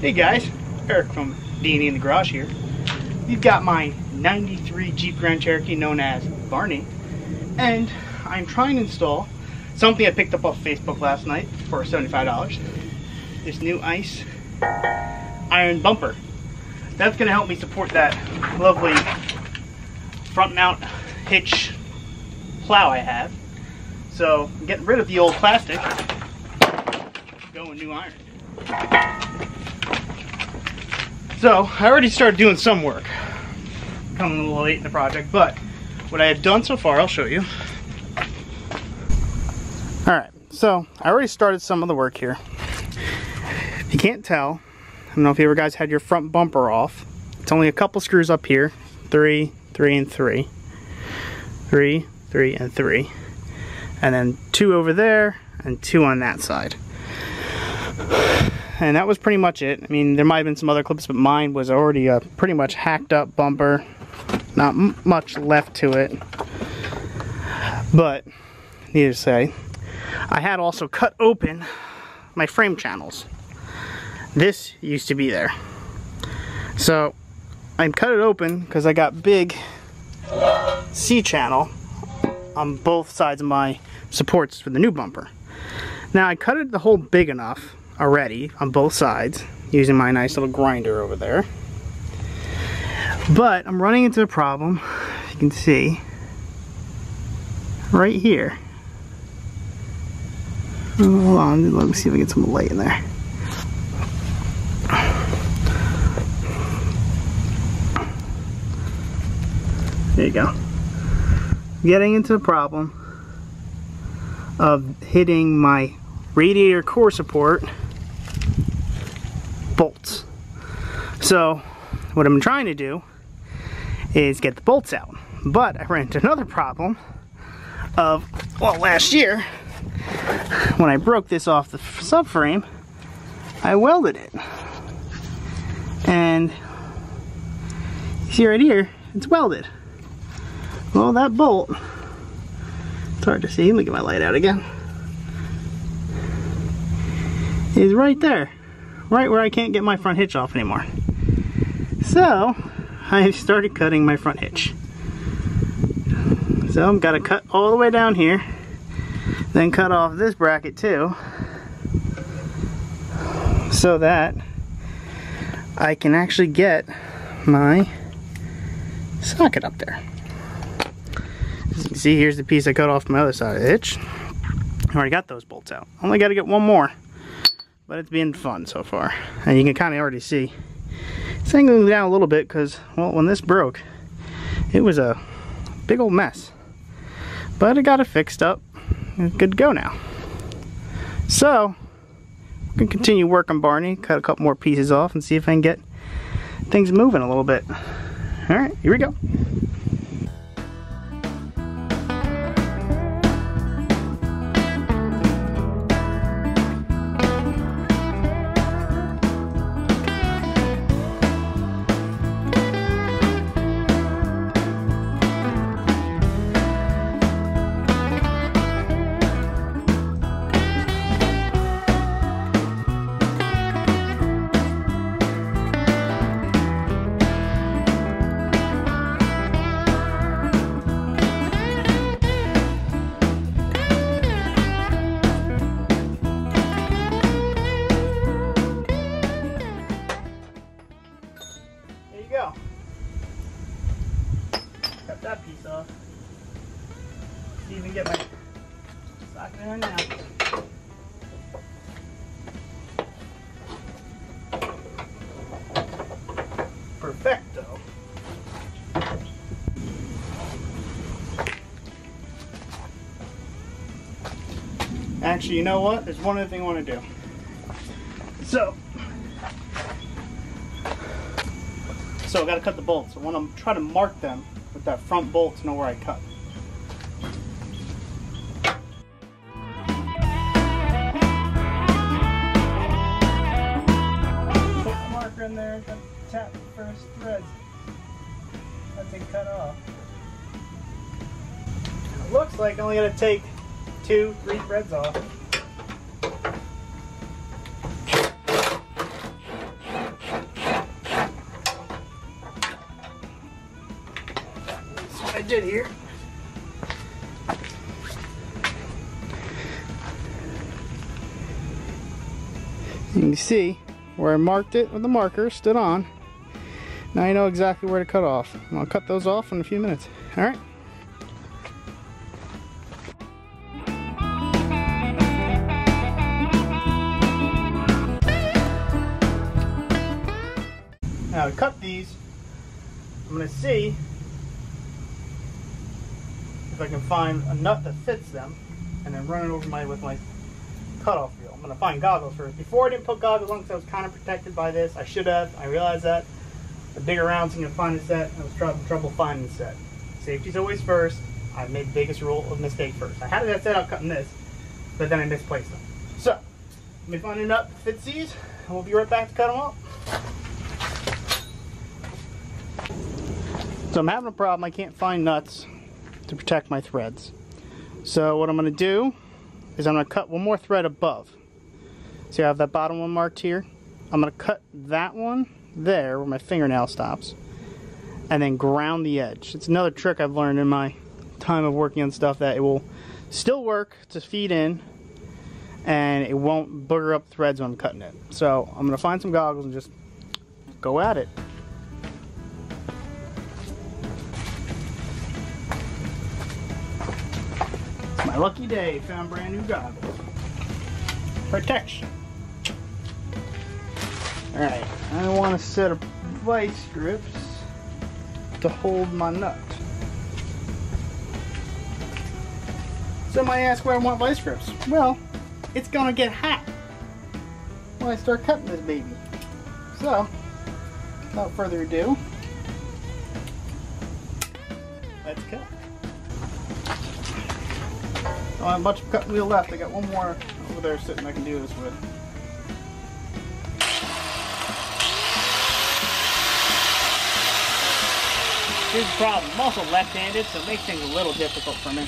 Hey guys, Eric from D&E in the Garage here. We've got my 93 Jeep Grand Cherokee known as Barney, and I'm trying to install something I picked up off Facebook last night for $75. This new ice iron bumper. That's going to help me support that lovely front mount hitch plow I have. So I'm getting rid of the old plastic, going new iron. So I already started doing some work. Coming a little late in the project, but what I have done so far, I'll show you. Alright, so I already started some of the work here. If you can't tell, I don't know if you ever guys had your front bumper off. It's only a couple screws up here. 3, 3, and 3. 3, 3, and 3. And then 2 over there, and 2 on that side. And that was pretty much it. I mean, there might have been some other clips, but mine was already a pretty much hacked up bumper. Not much left to it. But, needless to say, I had also cut open my frame channels. This used to be there. So, I cut it open because I got big C-channel on both sides of my supports for the new bumper. Now, I cut it the hole big enough already on both sides using my nice little grinder over there. But I'm running into a problem, you can see, right here. Hold on, let me see if I get some light in there. There you go. Getting into the problem of hitting my radiator core support bolts. So what I'm trying to do is get the bolts out, but I ran into another problem of, well, last year when I broke this off the subframe, I welded it, and you see right here, it's welded. Well, that bolt, it's hard to see, let me get my light out again, is right there, right where I can't get my front hitch off anymore. So I started cutting my front hitch. So I'm gonna cut all the way down here, then cut off this bracket too, so that I can actually get my socket up there. As you can see, here's the piece I cut off my other side of the hitch. I already got those bolts out. Only got to get one more. But it's been fun so far. And you can kind of already see it's angling down a little bit because, well, when this broke, it was a big old mess. But I got it fixed up. It's good to go now. So, I'm going to continue working Barney, cut a couple more pieces off and see if I can get things moving a little bit. Alright, here we go. Go. Cut that piece off. See if we can get my socket in now. Perfecto. Actually, you know what? There's one other thing I want to do. So I gotta cut the bolts. I want to try to mark them with that front bolt to know where I cut. Put the marker in there, tap the first threads. That's it cut off. It looks like I only gotta take 2-3 threads off. I did here. You can see where I marked it with the marker, stood on. Now you know exactly where to cut off. I'll cut those off in a few minutes. All right. Now to cut these, I'm going to see if I can find a nut that fits them and then run it over with my cutoff wheel. I'm going to find goggles first. Before I didn't put goggles on because I was kind of protected by this. I should have. I realized that. The bigger rounds I'm going to find a set. I was having trouble finding a set. Safety's always first. I made the biggest rule of mistake first. I had that set out cutting this, but then I misplaced them. So, let me find a nut that fits these, and we'll be right back to cut them up. So I'm having a problem. I can't find nuts to protect my threads. So what I'm going to do is I'm going to cut one more thread above. See, I have that bottom one marked here. I'm going to cut that one there where my fingernail stops and then ground the edge. It's another trick I've learned in my time of working on stuff, that it will still work to feed in and it won't booger up threads when I'm cutting it. So I'm going to find some goggles and just go at it. My lucky day, found brand new goggles. Protection. Alright, I want a set of vice grips to hold my nut. Some might ask why I want vice grips. Well, it's gonna get hot when I start cutting this baby. So, without further ado, let's cut. I don't have much cutting wheel left. I got one more over there sitting I can do this with. Here's the problem. I'm also left-handed, so it makes things a little difficult for me.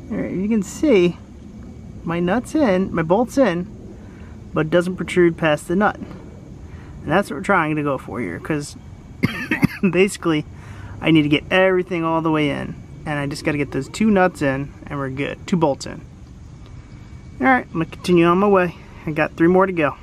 Alright, you can see my nut's in, my bolt's in, but it doesn't protrude past the nut. And that's what we're trying to go for here, because basically I need to get everything all the way in, and I just got to get those two nuts in and we're good. Two bolts in. Alright, I'm going to continue on my way. I got 3 more to go.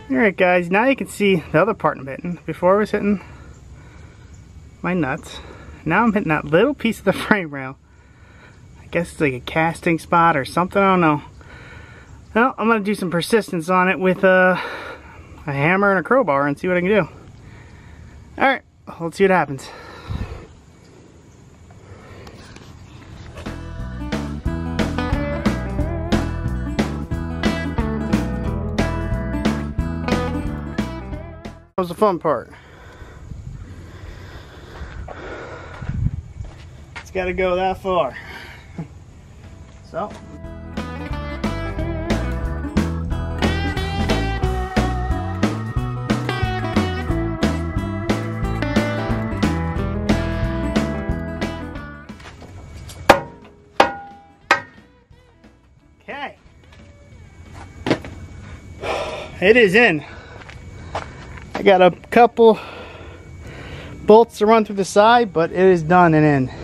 Alright guys, now you can see the other part I'm hitting. Before I was hitting my nuts. Now I'm hitting that little piece of the frame rail. I guess it's like a casting spot or something, I don't know. Well, I'm going to do some persistence on it with a hammer and a crowbar and see what I can do. Alright, let's see what happens. That was the fun part. It's got to go that far. So. Okay. It is in. I got a couple bolts to run through the side, but it is done and in.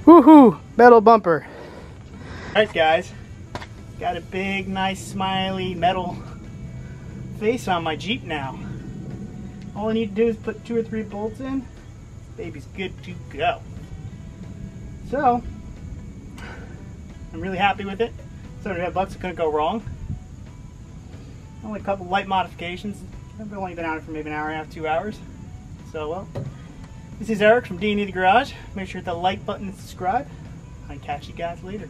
Woohoo! Metal bumper. Alright guys, Got a big, nice, smiley metal face on my Jeep now. All I need to do is put 2 or 3 bolts in. Baby's good to go. So, I'm really happy with it. $75, it couldn't go wrong. Only a couple light modifications. I've only been out for maybe an hour and a half, 2 hours. So, well, this is Eric from D&E the Garage. Make sure to hit the like button and subscribe. I'll catch you guys later.